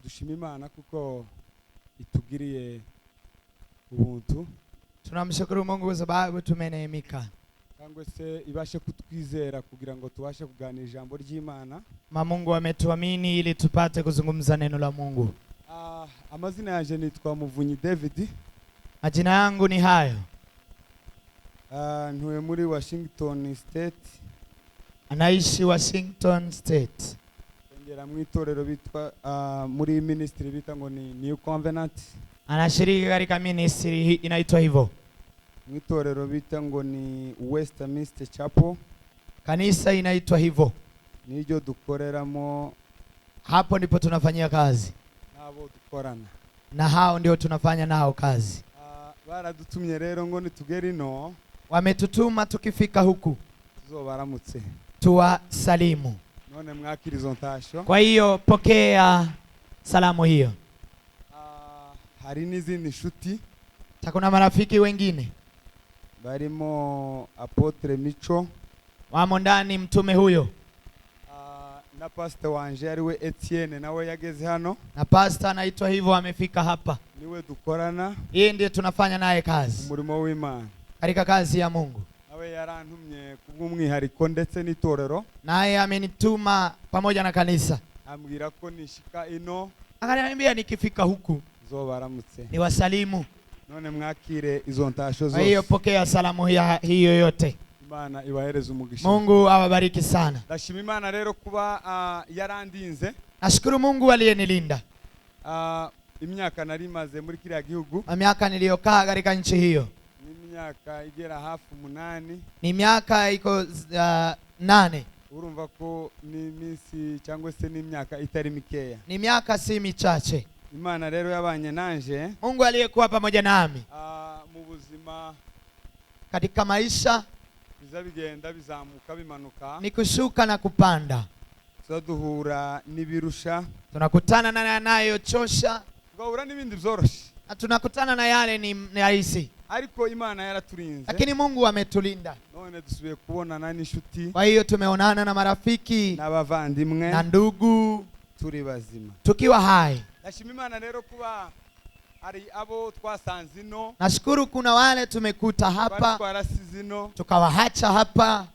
dushima Imana kuko itugiriye ubuntu Tunamshukuru Mungu kwa sababu tumeneemika. cyangwa se ibashe kutwizera kugira ngo tubashe kuganira ijambo ry'Imana. Mungu ametuamini ili tupate kuzungumza neno la Mungu. Amazina yanjye nitwa Muvunyi David. Majina yangu ni hayo. Ntuye muri Washington State. Anaishi Washington State. Ngera mu itorero bitwa muri ministry bita ngo ni New Covenant. Anashiriki katika ministry inaitwa hivyo. Mu itorero bita ngo ni Westminster Chapel. Kanisa inaitwa hivyo. Niryo dukoreramo, hapo ndipo tunafanyia kazi. Nabo dukorana. Na hao ndio tunafanya nao kazi. Baradutumye rero ngo nitugere ino. Wametutuma tukifika huku tuzobaramutse. Tuwasalimu. None mwakira izo ntasho. Kwa hiyo pokea salamu hiyo. Hari n'izindi nshuti. Takuna marafiki wengine. Barimo Apotre Micho. Wamo ndani mtume huyo. Na pastor wanje ariwe Etienne nawe yageze hano. Na pastor anaitwa hivyo amefika hapa. Niwe dukorana. Yeye ndiye tunafanya naye kazi. Umurimo w'Imana. Katika kazi ya Mungu. Nawe yarantumye kubw'umwihariko ndetse n'itorero. Naye amenituma pamoja na kanisa. Ambwira ko nishika ino. Akaniambia nikifika huku zobaramutse. Ni wasalimu. None mwakire izo ntasho zose. Hiyo pokea salamu hiyo yote. Imana ibahereze umugisha. Mungu awabariki sana. Ndashima Imana rero kuba yarandinze. Nashukuru Mungu aliyenilinda. Imyaka nari maze muri kiriya gihugu. Miaka niliyokaa katika nchi hiyo. Ni miaka igera hafu 8. Ni miaka iko 8. Urumva ko ni minsi cyangwa se ni imyaka itari mikeya. Ni miaka si michache. Imana rero yabanye nanje. Mungu aliyekuwa pamoja nami. Mu buzima katika maisha bizabigenda bizamuka bimanuka. Ni kushuka na kupanda. Tuzaduhura nibirusha. Tunakutana na yanayochosha. Tugahura n'ibindi byoroshye. Na tunakutana na yale ni rahisi. Ariko Imana yaraturinze. Lakini Mungu ametulinda. None dusubiye kubonana n'inshuti. Kwa hiyo tumeonana na marafiki n'abavandimwe na ndugu turi bazima. Tukiwa hai. Ndashima Imana rero kuba ari abo twasanze ino. Nashukuru kuna wale tumekuta hapa. Twarasizino. Tukawahacha hapa.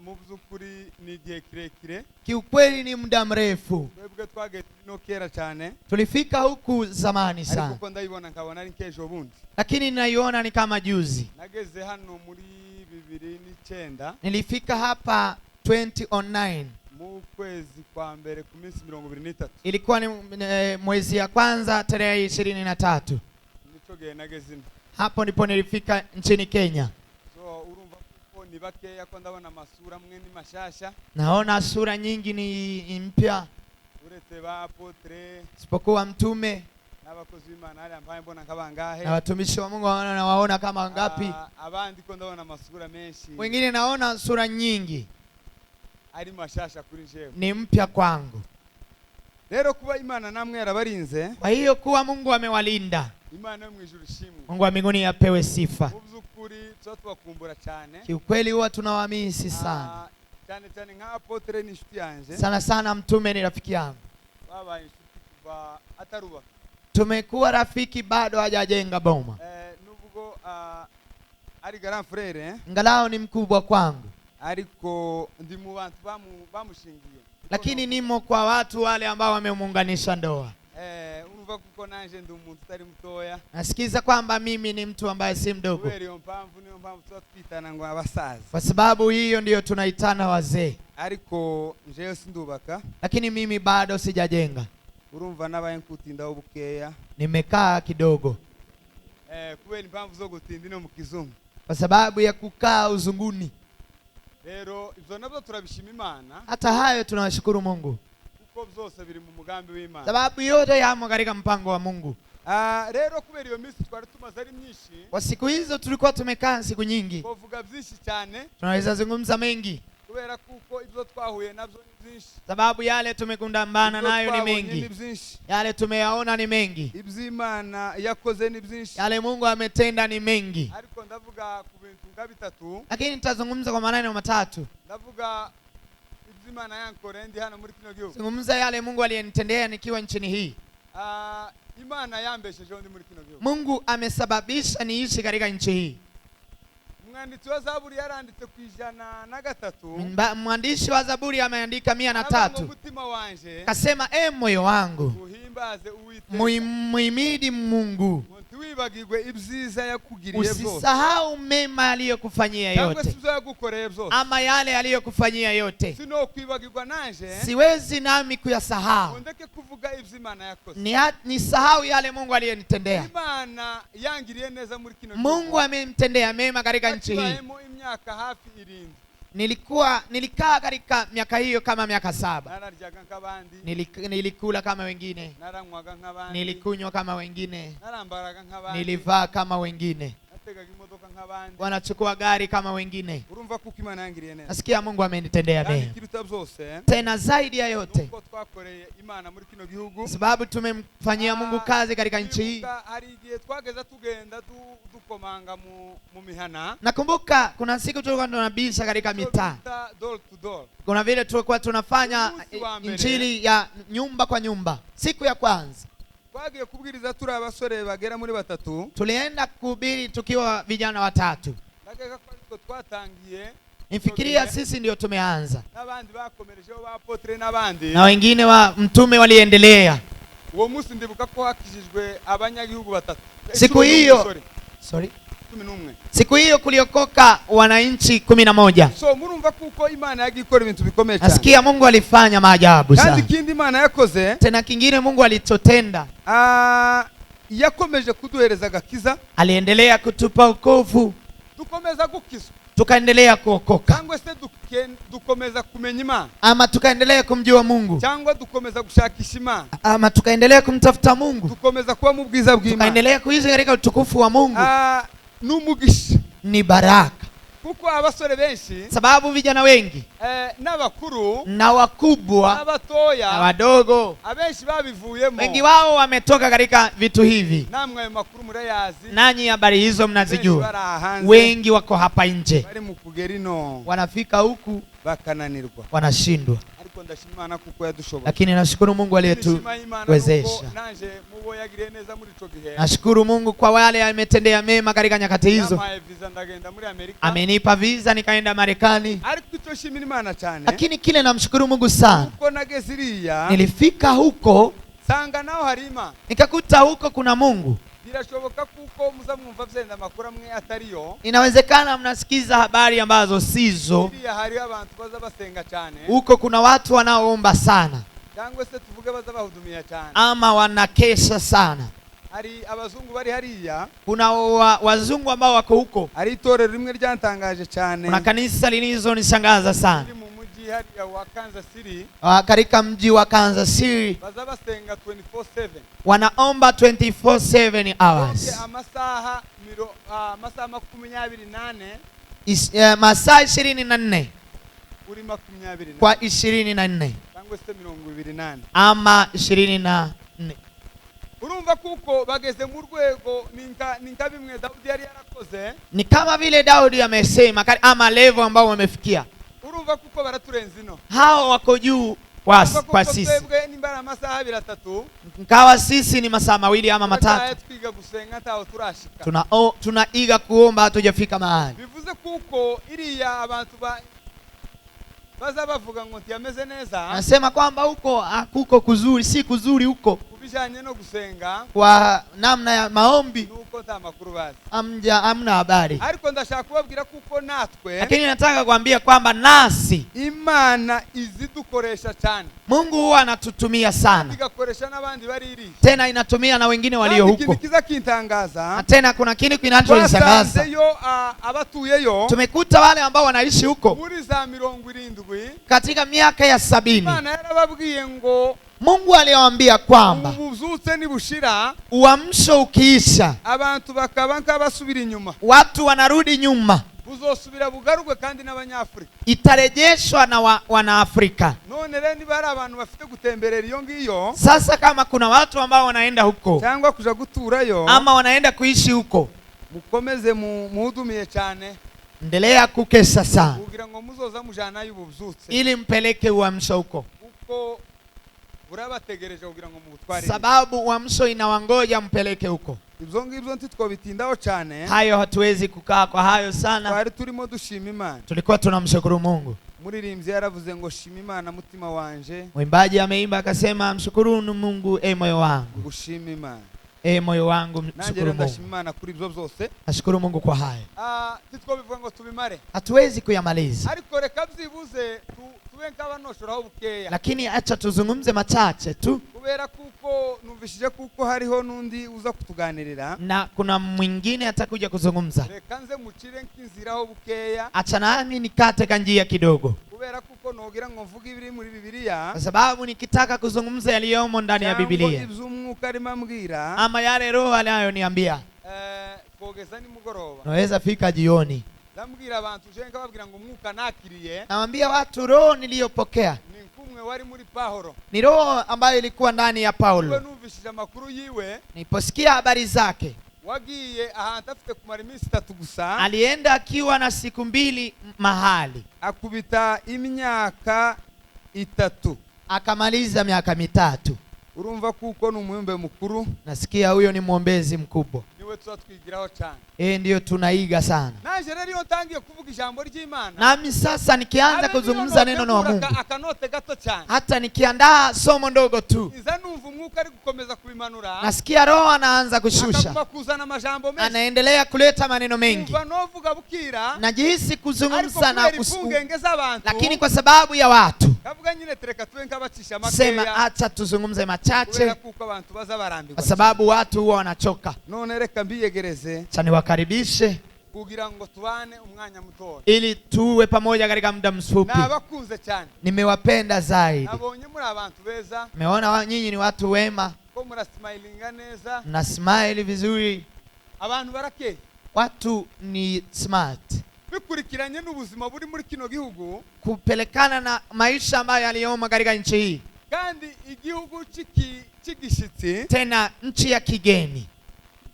Mu byukuri ni igihe kirekire. Kiukweli ni muda mrefu. Twebwe twageze no kera cyane. Tulifika huku zamani sana. Ariko ndayibona nkabona ari kesho bundi. Lakini naiona ni kama juzi. Nageze hano muri 2009. Nilifika hapa 2009. Mu kwezi kwa mbere ku minsi 23. Ilikuwa ni mwezi ya kwanza tarehe 23. Nico gihe nageze ino. Hapo ndipo nilifika nchini Kenya. So urumva ko ni bakeya ko ndabona masura mwe ni mashasha. Naona sura nyingi ni mpya. Uretse ba Apotre. Sipokuwa mtume. N'abakozi b'Imana ari ambaye mbona kabangahe. Na watumishi wa Mungu nawaona kama ngapi. Abandi ko ndabona masura menshi. Wengine naona sura nyingi. Ari mashasha kuri jewe. Ni mpya kwangu. Rero kuba Imana namwe yarabarinze. Kwa hiyo kuwa Mungu amewalinda. Imana yo mwijuru shimwe. Mungu wa mbinguni apewe sifa. Mu byukuri tubakumbura cyane. Kiukweli huwa tunawamisi sana. Cyane nka Apotre ni inshuti yanjye. Sana sana mtume ni rafiki yangu. Babaye inshuti kuva ataruba. Tumekuwa rafiki bado hajajenga boma. Nubwo ari grand frère. Ngalao ni mkubwa kwangu. Ariko ndi mu bantu bamushingiye. Lakini nimo kwa watu wale ambao wamemuunganisha ndoa. Urumva kuko nanje ndi umuntu utari mutoya. Nasikiza kwamba mimi ni mtu ambaye si mdogo. Niyo mpamvu twitana ngo abasaza. Kwa sababu hiyo ndiyo tunaitana wazee. Ariko njeyo sindubaka. Lakini mimi bado sijajenga. Urumva nabaye nkutinda ubukeya. Nimekaa kidogo. Kubera impamvu zo gutinda no mu kizungu. Kwa sababu ya kukaa uzunguni. Rero ibyo nabyo turabishima Imana. Hata hayo tunawashukuru Mungu. Kuko byose biri mu mugambi w'Imana. Sababu yote yamo katika mpango wa Mungu. Rero kubera iyo minsi twari tumaze ari myinshi. Kwa siku hizo tulikuwa tumekaa siku nyingi. Kuvuga byinshi cyane. Tunaweza zungumza mengi. Kubera kuko ibyo twahuye nabyo ni byinshi. Sababu yale tumekundambana nayo ni mengi. Yale tumeyaona ni mengi. Iby'Imana yakoze ni byinshi. Yale Mungu ametenda ni mengi. Ariko ndavuga ku bintu nga bitatu. Lakini nitazungumza kwa maneno matatu. Ndavuga Zungumza yale Mungu aliyenitendea nikiwa nchini hii. Mungu amesababisha niishi katika nchi hii. Mwandishi wa Zaburi ameandika 103. Kasema moyo wangu muhimidi Mungu, usisahau mema aliyokufanyia yote, ama yale aliyokufanyia yote. Siwezi nami kuyasahau, nisahau yale Mungu aliyenitendea. Mungu amemtendea mema katika nchi hii. Nilikaa katika miaka hiyo kama miaka 7. Nilikula kama wengine, nilikunywa kama wengine, nilivaa kama wengine, wanachukua gari kama wengine. Nasikia Mungu amenitendea mema. Tena zaidi ya yote, sababu tumemfanyia Mungu kazi katika nchi hii. Nakumbuka kuna siku tulikuwa tunabisha katika mitaa. Kuna vile tulikuwa tunafanya injili ya nyumba kwa nyumba. Siku ya kwanza tulienda kuhubiri tukiwa vijana 3. Nifikiria sisi ndio tumeanza, na wengine wa mtume waliendelea. Siku hiyo kuliokoka wananchi 11. So murumva kuko Imana yagikora ibintu bikomeye cyane. Nasikia Mungu alifanya maajabu sana. Kandi kindi Imana yakoze, tena kingine Mungu alitotenda, yakomeje kuduhereza gakiza. Aliendelea kutupa wokovu, dukomeza gukizwa, tukaendelea kuokoka. Cyangwa se dukomeza kumenya Imana, ama tukaendelea kumjua Mungu. Cyangwa dukomeza gushakisha Imana, ama tukaendelea kumtafuta Mungu. Dukomeza kuba mu bwiza bw'Imana, tukaendelea kuishi katika utukufu wa Mungu. Numugisha, ni baraka. Kuko abasore benshi, sababu vijana wengi n'abakuru na wakubwa n'abatoya na wadogo, abenshi babivuyemo, wengi wao wametoka katika vitu hivi. Namwe makuru murayazi, nanyi habari hizo mnazijua. Wengi wako hapa nje, bari mu kugerino, wanafika huku bakananirwa, wanashindwa. Lakini nashukuru Mungu aliyetuwezesha. Nashukuru Mungu kwa wale ametendea mema katika nyakati hizo. Amenipa visa nikaenda Marekani. Lakini kile namshukuru Mungu sana, nilifika huko nikakuta huko kuna Mungu. Inawezekana mnasikiza habari ambazo sizo. Huko kuna watu wanaoomba sana, ama wanakesha sana. Kuna wazungu ambao wako huko. Kuna kanisa lililonishangaza sana katika mji wa Kansas City. Wanaomba 24/7 hours. Masaa 24 kwa 24 ama 24. Urumva kuko bageze mu rwego ninka bimwe Daudi yari yarakoze, ni kama vile Daudi amesema ama level ambao wamefikia. Urumva kuko baraturenze ino, hao wako juu kwa sisi. Nkawa sisi ni masaa 2 ama 3. Tunaiga kuomba hatujafika mahali. Bivuze kuko iriya abantu baza bavuga ngo ntiyameze neza. Nasema kwamba huko hakuko kuzuri, si kuzuri huko. Kubijanye no gusenga, kwa namna ya maombi, nuko nta makuru bazi. Amna habari. Ariko ndashaka kubabwira kuko natwe, lakini nataka kuambia kwamba nasi Imana izidukoresha cyane. Mungu huwa anatutumia sana. Igakoresha n'abandi bariri. Tena inatumia na wengine walio huko. Kiza kintangaza. Na tena kuna kitu kinachonishangaza. Abatuyeyo, tumekuta wale ambao wanaishi huko muri za 70 katika miaka ya 70. Imana yarababwiye ngo, Mungu aliwaambia kwamba ubuzutse nibushira, uamsho ukiisha, abantu bakaba nk'abasubira inyuma, watu wanarudi nyuma. Buzosubira bugarugwe kandi n'abanyafrika, itarejeshwa na wanaafrika. None rero niba ari abantu bafite gutemberera iyo ngiyo, sasa kama kuna watu ambao wanaenda huko cyangwa kuja guturayo ama wanaenda kuishi huko, mukomeze muhudumiye cyane. endelea kukesha sana kugira ngo muzoza mujana y'ubuvyutse ili mpeleke uamsho huko, uko urabategereje kugira ngo mubutware, sababu uamsho inawangoja mpeleke huko. Ibyo ngibyo ntitwobitindaho cyane, hayo hatuwezi kukaa kwa hayo sana. Twari turimo dushima Imana, tulikuwa tunamshukuru Mungu. Muririmbyi yaravuze ngo shima Imana mutima wanje. Mwimbaji ameimba akasema mshukuru Mungu moyo wangu. Gushima Imana. Moyo wangu mshukuru Mungu. Imana kuri ibyo byose. Ashukuru Mungu kwa hayo. Titwobivuga ngo tubimare. Hatuwezi kuyamaliza. Ariko reka byibuze tube nk'abanoshuraho bukeya. Lakini acha tuzungumze machache tu. Kubera kuko numvishije kuko hariho nundi uza kutuganirira. Na kuna mwingine atakuja kuzungumza. Reka nze mucire nk'inziraho bukeya. Acha nami nikate kanjia kidogo. Kubera kuko nogira ngo mvuge ibiri muri Biblia. Kwa sababu nikitaka kuzungumza yaliyomo ndani ya Biblia. Ama yale Roho anayoniambia. Kogeza ni mugoroba. Naweza fika jioni. Ndambwira abantu je nkababwira ngo mwuka nakiriye. Naambia watu Roho niliyopokea. Ni kumwe wari muri Paulo. Ni Roho ambayo ilikuwa ndani ya Paulo. Numvishije amakuru yiwe. Niposikia habari zake. Wagiye ahantu afite kumara iminsi 3 gusa. Alienda akiwa na siku 2 mahali. Akubita imyaka 3. Akamaliza miaka 3. Urumva kuko n'umuyumbe mukuru. Nasikia huyo ni muombezi mkubwa. Niwe twatwigiraho cyane. Ndio tunaiga sana. Naje rero iyo ntangiye kuvuga ijambo ry'Imana. Nami sasa nikianza kuzungumza neno la Mungu. Akanote gato cyane. Hata nikiandaa somo ndogo tu. Iza numva umwuka ari gukomeza kubimanura. Nasikia Roho anaanza kushusha. Akakuzana amajambo menshi. Anaendelea kuleta maneno mengi. Umva novuga bukira. Najihisi kuzungumza na kusungengeza abantu. Lakini kwa sababu ya watu. Kavuga nyine tereka tuwe nkabacisha makeya. Sema acha tuzungumze machache. Kwa sababu watu huwa wanachoka. None reka mbiyegereze. Chani wakaribishe. Kugira ngo tubane umwanya muto. Ili tuwe pamoja katika muda mfupi. Nabakunze cyane. Nimewapenda zaidi. Nabonye muri abantu beza. Meona nyinyi ni watu wema. Ko murasmilinga neza. Na smile vizuri. Abantu barake. Watu ni smart. Bikurikiranye n'ubuzima buri muri kino gihugu. Kupelekana na maisha ambayo yaliyomo katika nchi hii. Kandi igihugu chigishitsi. Tena nchi ya kigeni.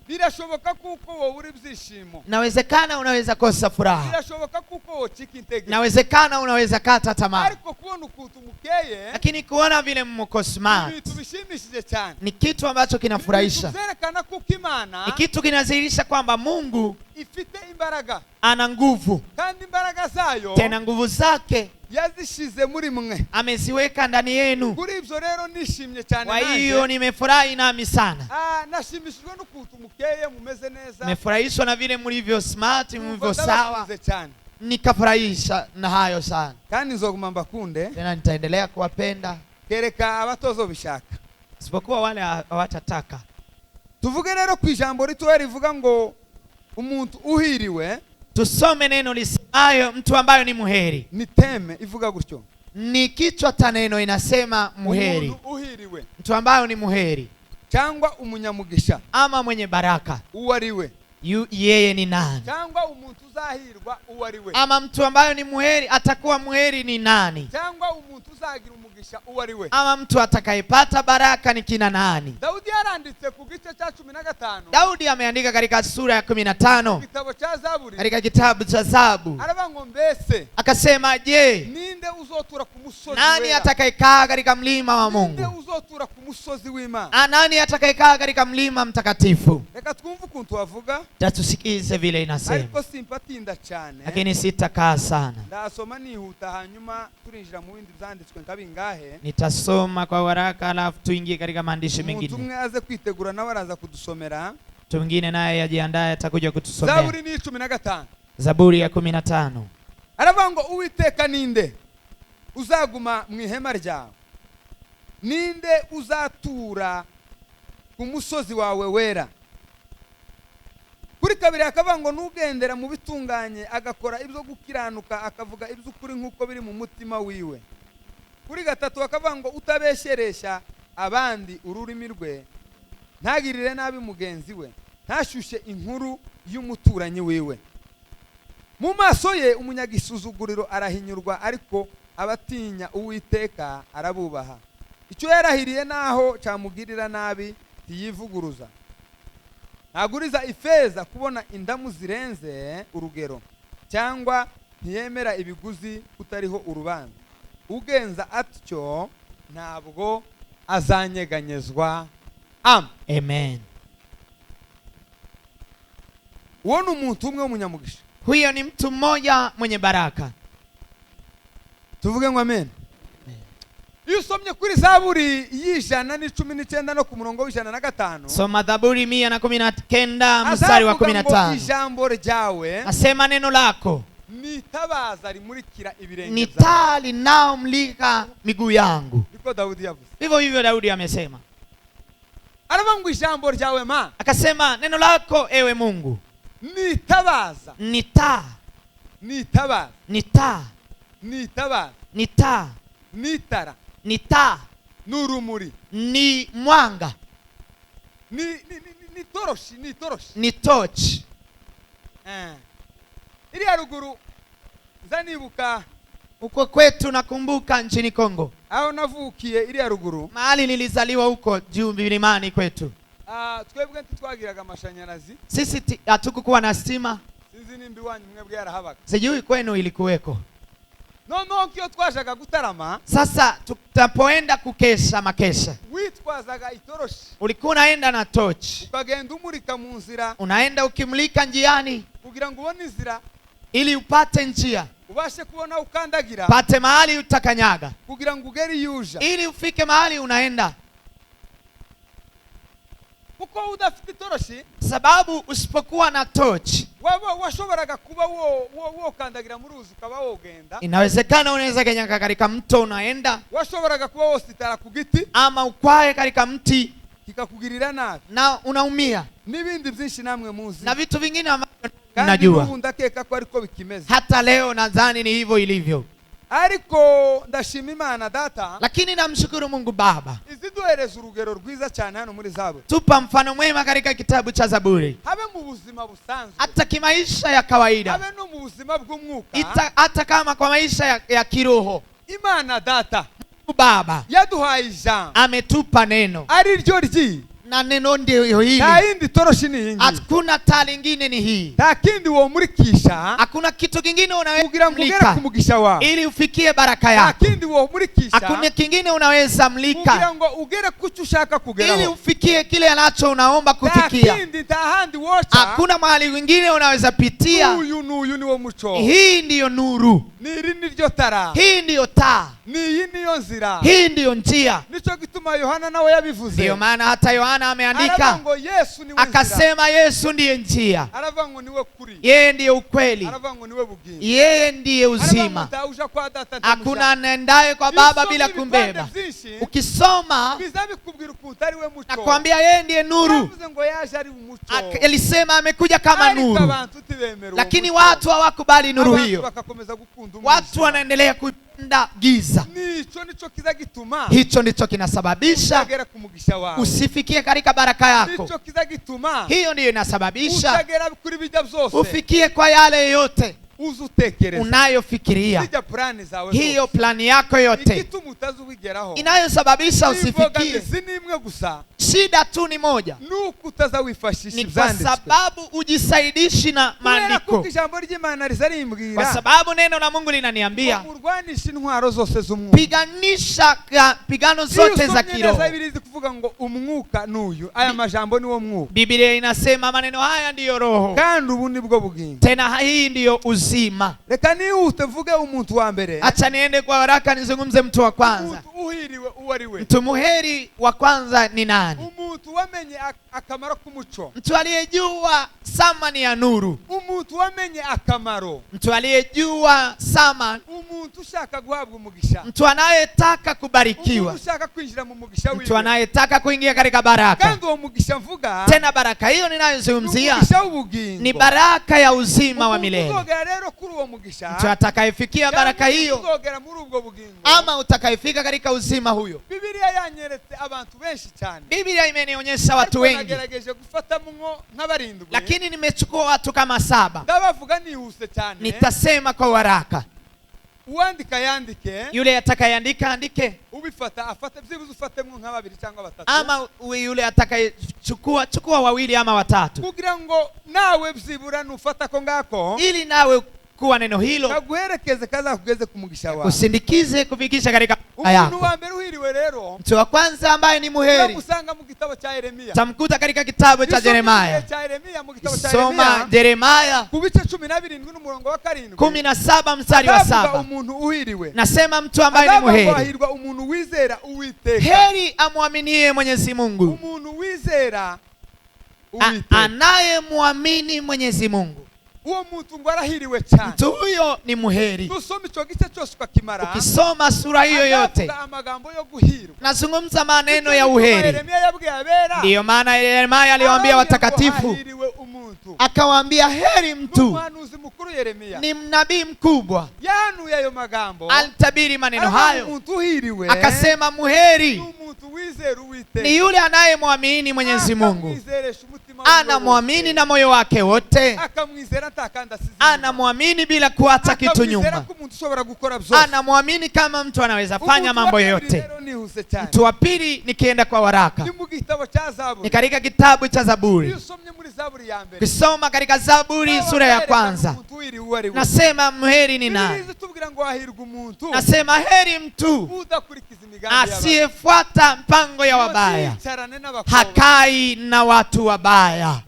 Birashoboka kuko wowe uri byishimo. Nawezekana unaweza kosa furaha. Birashoboka kuko wochiki intege. Nawezekana unaweza kata tamaa. Ariko kubona ukuntu mukeye. Lakini kuona vile mko smart. Tubishimishije cyane. Ni kitu ambacho kinafurahisha. Zerekana kuko Imana. Ni kitu kinadhihirisha kwamba Mungu ifite imbaraga. Ana nguvu. Kandi imbaraga zayo. Tena nguvu zake yazishize muri mwe. Ameziweka ndani yenu. Kuri ibyo rero nishimye cyane nanjye. Kwa hiyo nimefurahi nami sana. Nashimishijwe n'ukuntu mukeye mumeze neza. Nimefurahishwa na vile mlivyo smart, mlivyo sawa. Nikafurahisha na hayo sana. Kandi nzoguma mbakunde. Tena nitaendelea kuwapenda. Kereka abatozo bishaka. Sipokuwa wale hawatataka. Tuvuge rero ku ijambo rito rivuga ngo umuntu uhiriwe. Tusome neno lisemayo mtu ambayo ni muheri. Ni teme ivuga gutyo. Ni kichwa cha neno inasema muheri. Uhiriwe. Mtu ambayo ni muheri. Cyangwa umunyamugisha. Ama mwenye baraka. Uwariwe. Yeye ni nani? Cyangwa umuntu uzahirwa uwariwe. Ama mtu ambayo ni muheri atakuwa muheri ni nani? Cyangwa umuntu uzagira umugisha uwariwe. Ama mtu atakayepata baraka ni kina nani? Daudi yaranditse ku gice cha 15. Daudi ameandika katika sura ya 15. Kitabu cha Zaburi. Katika kitabu cha Zaburi. Arabango mbese. Akasema je, ninde uzotura ku musozi nani atakayekaa katika mlima wa Mungu? Ninde uzotura ku musozi w'Imana? Nani atakayekaa katika mlima mtakatifu? Reka twumve ukuntu avuga. Tatusikize vile inasema. Ariko simpatinda cyane. Lakini sitakaa sana. Ndasoma nihuta hanyuma turinjira mu bindi byanditswe nkabingahe. Nitasoma kwa haraka alafu tuingie katika maandishi mengine. Tumwe aze kwitegura nawe araza kudusomera. Mtu mwingine naye ajiandae atakuja kutusomea. Zaburi ni 15. Zaburi ya 15. Aravango Uwiteka ninde uzaguma mu ihema ryawe? Ninde uzatura ku musozi wawe wera? Kuri kabiri akavango nugendera mu bitunganye agakora ibyo gukiranuka akavuga ibyo kuri nkuko biri mu mutima wiwe. Kuri gatatu akavango utabesheresha abandi ururimi rwe, ntagirire nabi mugenzi we, ntashushe inkuru y'umuturanyi wiwe. Mu maso ye umunyagisuzuguriro arahinyurwa, ariko abatinya Uwiteka arabubaha. Icyo yarahiriye naho cyamugirira nabi tiyivuguruza. Ntaguriza ifeza kubona indamu zirenze urugero, cyangwa ntiyemera ibiguzi kutariho urubanza. Ugenza atyo ntabwo azanyeganyezwa. Amen. Uwo ni umuntu umwe w'umunyamugisha. Huyo ni mtu mmoja mwenye baraka. Tuvuge ngo amen. Iyo usomye kuri Zaburi y'ijana n'icumi n'icyenda no ku murongo w'ijana na gatanu, soma Zaburi 119 mstari wa 15. Ijambo ryawe, asema neno lako ni tabaza limurikira ibirenge ni taa linaomulika miguu yangu. Ndiko Daudi yavuze. Hivyo hivyo Daudi amesema. Aravuga ijambo ryawe ma, akasema neno lako ewe Mungu ni tabaza, ni taa, ni tabaza, ni taa, ni tabaza, ni taa, ni tara, ni taa, n'urumuri, ni mwanga, ni toroshi, ni toroshi, ni torch. Iri haruguru zanibuka uko kwetu, nakumbuka nchini Kongo, aho navukiye iri haruguru, mahali nilizaliwa huko juu milimani kwetu. Twebwe ntitwagiraga amashanyarazi, sisi hatukukuwa na stima. Sinzi nimbi wanyu mwebwe yarahabaga, sijui kwenu ilikuweko. No kiyo twajaga gutarama, sasa tutapoenda kukesha makesha, witwazaga itoroshi, ulikuwa unaenda na torch, ukagenda umurika mu nzira, unaenda ukimulika njiani kugira ngo ubone inzira, ili upate njia, ubashe kubona ukandagira, pate mahali utakanyaga, kugira ngo ugere yuja, ili ufike mahali unaenda. Uko udafite toroshi, sababu usipokuwa na torch washoboraga kuba wo kandagira mu ruzi ukaba wogenda, inawezekana unaweza kanyaga katika mto unaenda, washoboraga kuba wositara ku giti ama ukwae katika mti kikakugirira nabi na unaumia, n'ibindi byinshi namwe muzi, na vitu vingine ambavyo najua ndakeka ko ariko bikimeze. Hata leo nadhani ni hivyo ilivyo. Ariko ndashima Imana data, lakini namshukuru Mungu Baba, iziduhereza urugero rwiza cyane hano muri Zaburi. Tupa mfano mwema katika kitabu cha Zaburi, habe mu buzima busanzwe, hata kimaisha ya kawaida, habe no mu buzima bw'umwuka, hata kama kwa maisha ya kiroho. Imana data, Mungu Baba yaduhaye ijambo, ametupa neno, ari ryo ryi, na neno ndio hili. Nta yindi toroshi ni hii, hakuna taa lingine ni hii. Nta kindi wo murikisha, hakuna kitu kingine unaweza kugira ngo ugere ku mugisha wawe, ili ufikie baraka yako. Nta kindi wo murikisha, hakuna kingine unaweza mlika, kugira ngo ugere kucyo ushaka kugeraho, ili ufikie kile anacho unaomba kufikia. Nta kindi, nta handi wocha, hakuna mahali wengine unaweza pitia. Uyu ni wo muco, hii ndiyo nuru, niri niryo tara, hii ndiyo taa, niyi niyo nzira, hii ndiyo njia. Nico gituma Yohana nawe yabivuze. Ndio maana hata Yohana ameandika, akasema Yesu ndiye njia, yeye ndiye ukweli, yeye ndiye uzima, hakuna anaendaye kwa Baba bila kumbeba. Ukisoma nakwambia yeye ndiye nuru. Alisema amekuja kama nuru, lakini watu hawakubali nuru hiyo, watu wanaendelea kupenda giza. Hicho ndicho kinasababisha usifikie katika baraka yako. Hiyo ndiyo inasababisha ufikie kwa yale yote unayofikiria. Hiyo plani yako yote inayosababisha usifikie. Shida tu ni moja, ni kwa sababu ujisaidishi na maandiko. Kwa sababu neno la Mungu linaniambia piganisha pigano zote za kiroho. Biblia inasema maneno haya ndiyo roho, tena hii ndiyo uzima. Acha niende kwa haraka nizungumze mtu wa kwanza. Mtu muheri wa kwanza ni nani? Mtu aliyejua thamani ya nuru, mtu aliyejua thamani, mtu anayetaka kubarikiwa, mtu anayetaka kuingia katika baraka. Tena baraka hiyo ninayozungumzia ni baraka ya uzima wa milele. Mtu atakayefikia baraka hiyo, ama utakayefika katika uzima huyo, Biblia imenionyesha watu wengi, lakini nimechukua watu kama 7. Nitasema kwa haraka. Yule atakayeandika andike, ama yule atakayechukua chukua 2 ama 3, ili nawe chukua neno hilo kaguherekeze kazakugeze ku mugisha wawe, kusindikize kufikisha katika umuntu wa mbere uhiriwe rero, mtu wa kwanza ambaye ni muheri usanga mu gitabo cha Yeremia, tamkuta katika kitabu cha Yeremia. Soma Yeremia kubice 12 n'umurongo wa 7 17 mstari wa 7. Umuntu uhiriwe, nasema mtu ambaye ni muheri, ahirwa umuntu wizera Uwiteka, heri amwaminie Mwenyezi Mungu, umuntu wizera anayemwamini Mwenyezi Mungu, uwo muntu ngo arahiriwe cyane, mtu huyo ni muheri. Usoma ico gice cyose ukakimara, ukisoma sura hiyo yote amagambo yo guhirwa, nazungumza maneno ya uheri. Yeremia yabwiye abera, ndiyo maana Yeremia aliwaambia watakatifu, akawaambia heri mtu. Umuhanuzi mukuru Yeremia ni nabii mkubwa, yahanuye ayo magambo, alitabiri maneno hayo, umuntu uhiriwe akasema muheri umuntu wizera Uwiteka, ni yule anayemwamini Mwenyezi Mungu, anamwamini na moyo wake wote, anamwamini bila kuacha kitu nyuma, anamwamini kama mtu anaweza fanya mambo yote. Mtu wa pili, nikienda kwa waraka, ni katika kitabu cha Zaburi. Kisoma katika Zaburi sura ya 1, nasema muheri ni nani? Nasema heri mtu asiyefuata mpango ya wabaya, hakai na watu wabaya,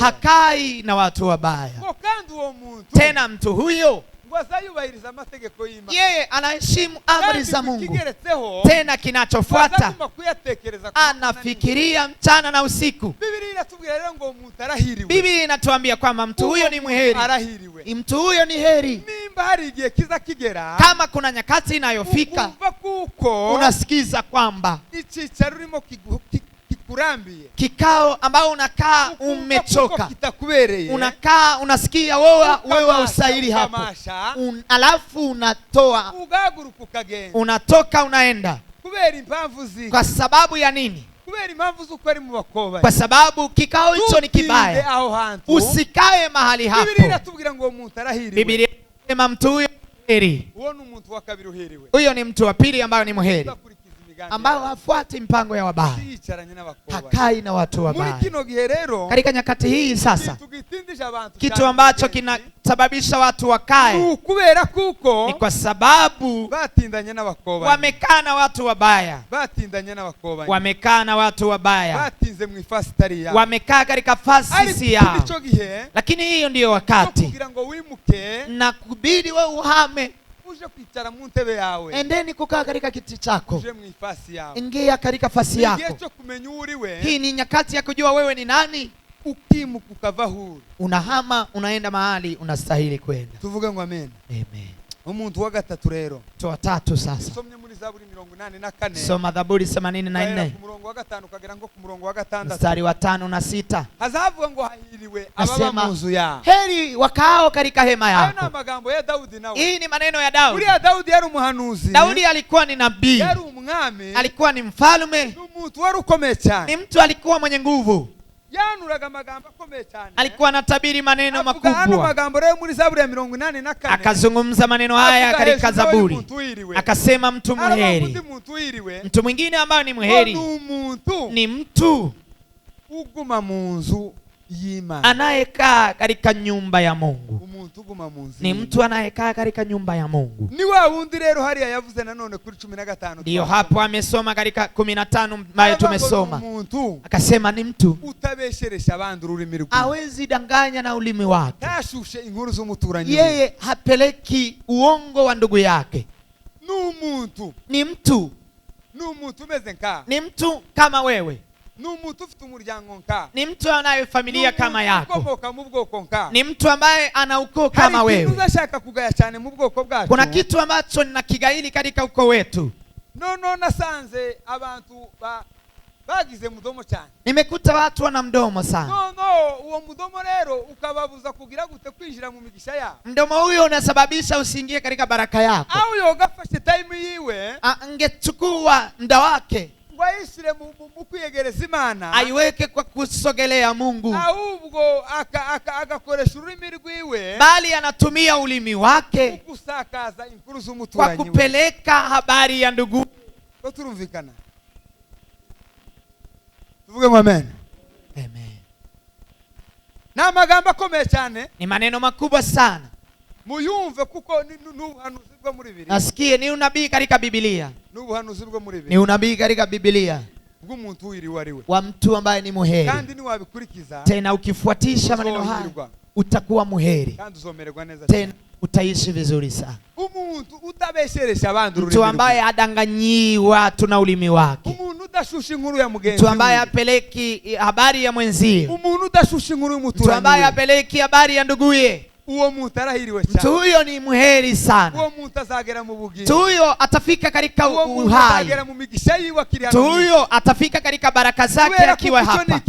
hakai na watu wabaya. Tena mtu huyo yeye anaheshimu amri za Mungu. Tena kinachofuata, anafikiria mchana na usiku. Biblia inatuambia kwamba mtu huyo ni muheri, mtu huyo ni heri. Kama kuna nyakati inayofika unasikiza kwamba kikao ambao unakaa umechoka, unakaa unasikia wewe usaili hapo, alafu unatoka unaenda. Kwa sababu ya nini? Kwa sababu kikao hicho ni kibaya, usikae mahali hapo. Biblia inasema mtu huyo heri. Huyo ni mtu wa pili ambayo ni muheri, ambao hafuati mpango ya wabaya, hakai na watu wabaya. Katika nyakati hii sasa, kitu ambacho kinasababisha watu wakae ni kwa sababu wamekaa na watu wabaya, wamekaa na watu wabaya, wamekaa katika fasi yao. Lakini hiyo ndiyo wakati na kubidi wewe uhame, endeni kukaa katika kiti chako, ingia katika fasi yako. Hii ni nyakati ya kujua wewe ni nani. Unahama, unaenda mahali unastahili kwenda. Tuvuge ngo amen. Amen. Umuntu wa gatatu rero, mtu wa tatu sasa. Somye muri Zaburi 84. Soma Zaburi 84 kumurongo wa 5 kagera ngo kumurongo wa 6 mstari wa 5 na 6. Hazavuga ngo hahiriwe ababa munzu ya, heri wakao katika hema yako. Haya magambo ya Daudi nawe. Hii ni maneno ya Daudi. Uri Daudi yari umuhanuzi. Daudi alikuwa ni nabii, yari umwami, alikuwa ni mfalme, umuntu wari ukomeye cyane, ni mtu alikuwa mwenye nguvu, yanuraga magambo akomeye cyane, alikuwa anatabiri maneno makubwa. Hano magambo rero muri Zaburi ya 84, akazungumza maneno haya katika Zaburi, akasema mtu muheri. Mtu mwingine ambaye ni muheri ni mtu uguma munzu y'Imana, anayekaa katika nyumba ya Mungu. Ni mtu anayekaa katika nyumba ya Mungu. Ni wa wundi rero hariya yavuze nanone kuri 15. Ndio hapo amesoma katika 15 ambayo tumesoma, akasema ni mtu utabesheresha abandi ururimi rwe, hawezi danganya na ulimi wake, tashushe inkuru z'umuturanyi, yeye hapeleki uongo wa ndugu yake. Ni mtu umeze nka, ni mtu kama wewe, ni mtu anaye familia kama yako, ni mtu ambaye ana ukoo kama wewe. Kuna kitu ambacho ninakigaili katika ukoo wetu. Nasanze abantu bagize mudomo cyane, nimekuta watu wana mdomo sana. Uwo mudomo rero ukababuza kugira gute kwinjira mu migisha yao. Mdomo huyo unasababisha usiingie katika baraka yako. Au yogafashe time yiwe, angechukua muda wake waisire mu kwiyegereza Imana, aiweke kwa kusogelea Mungu, ahubwo agakoresha ururimi rwiwe, bali anatumia ulimi wake kusakaza inkuru z'umuturanyi, kwa kupeleka habari ya ndugu. Turumvikana? Tuvuge ngo amen. Amen. na magambo akomeye cyane, ni maneno makubwa sana. Muyumve kuko ni ubuhanuzi bwo muri Biblia. Nasikie ni unabii katika Biblia. Ni ubuhanuzi bwo muri Biblia. Ni unabii katika Biblia. Bw'umuntu wiriwe. Wa mtu ambaye ni muheri. Kandi ni wabikurikiza. Tena ukifuatisha maneno haya utakuwa muheri. Kandi uzomererwa neza. Tena utaishi vizuri sana. Umuntu utabesheresha abantu mtu ambaye adanganyiwa tuna ulimi wake. Umuntu udashusha inkuru ya mugenzi. Mtu ambaye apeleki habari ya mwenzie. Umuntu udashusha inkuru y'umuturanyi. Mtu ambaye apeleki habari ya nduguye. Uwo muntu arahiriwe cyane. Mtu huyo ni muheri sana. Uwo muntu azagera mu bugingo. Mtu huyo atafika katika uhai. Uwo muntu azagera mu migisha yiwe akiri hano. Mtu huyo atafika katika baraka zake akiwa hapa.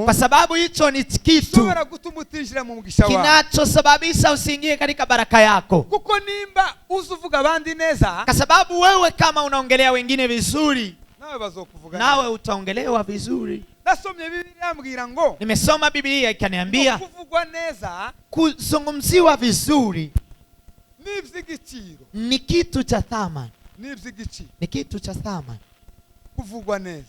Kwa sababu hicho ni kitu kinachosababisha usiingie katika baraka yako. Kuko nimba uzuvuga abandi neza. Kwa sababu wewe kama unaongelea wengine vizuri, nawe utaongelewa vizuri. Nasomye Biblia ambwira ngo, nimesoma Biblia ikaniambia kuvugwa neza, kuzungumziwa vizuri n'ivy'igiciro, ni kitu cha thamani. N'ivy'igiciro, ni kitu cha thamani. Kuvugwa neza,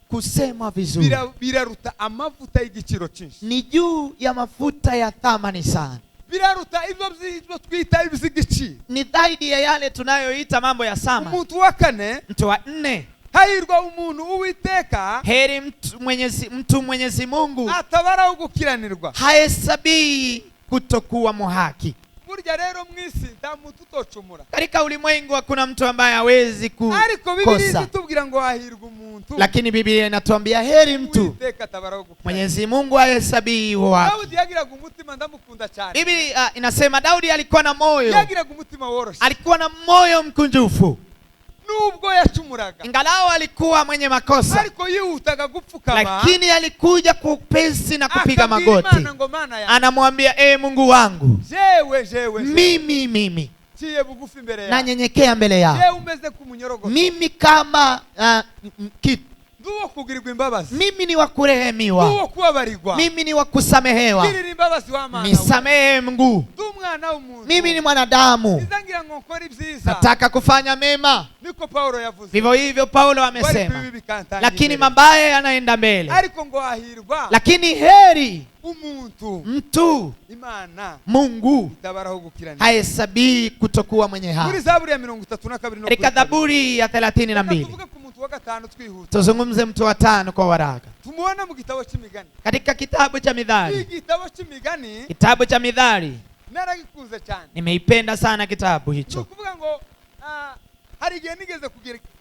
kusema vizuri biraruta amavuta y'igiciro cyinshi. Ni juu ya mafuta ya thamani sana. Biraruta ibyo twita ivy'igiciro. Ni zaidi ya yale tunayoita mambo ya thamani. Umuntu wa kane, mtu wa nne, hahirwa umuntu Uwiteka, heri mtu Mwenyezi Mungu atabara ugukiranirwa, hahesabii kutokuwa muhaki. Burya rero mwisi nta muntu utocumura. Katika ulimwengu hakuna mtu ambaye hawezi kukosa. Ariko Biblia itubwira ngo hahirwa umuntu. Lakini Biblia inatuambia heri mtu Mwenyezi Mungu hahesabii uhaki. Daudi yagiraga umutima ndamukunda cyane. Biblia inasema Daudi alikuwa na moyo. Yagiraga umutima woroshe. Alikuwa na moyo mkunjufu. Nubwo yacumuraga, ingalao alikuwa mwenye makosa, ariko yihutaga gupfukama, lakini alikuja kupesi na kupiga magoti. Anamwambia Mungu wangu, jewe mimi ciye bugufi mbele yako, nanyenyekea mbele yako. Jewe umeze kumunyorogo, mimi kama kitu, nduwo kugirirwa imbabazi, mimi ni wakurehemiwa, nduwo kubabarirwa, mimi ni wakusamehewa. Girira imbabazi wa Mana, nisamehe Mungu, mwana w'umuntu, mimi ni mwanadamu, nizangira ngo nkore ibyiza, nataka kufanya mema. Niko Paulo yavuze. Vivyo hivyo Paulo amesema, lakini mabaya yanaenda mbele. Ariko ngo hahirwa, lakini heri mtu Imana, Mungu itabaraho gukiranira, hahesabii kutokuwa mwenye haki. Muri Zaburi ya 32 katika Zaburi ya 32. Tuzungumze mtu wa 5 kwa waraka. Tumuona mu gitabo cy'imigani. Katika kitabu cha Mithali. Kitabu cy'imigani. Kitabu cha Mithali. Naragikunze cyane. Nimeipenda sana kitabu hicho. Nukuvuga ngo hari igihe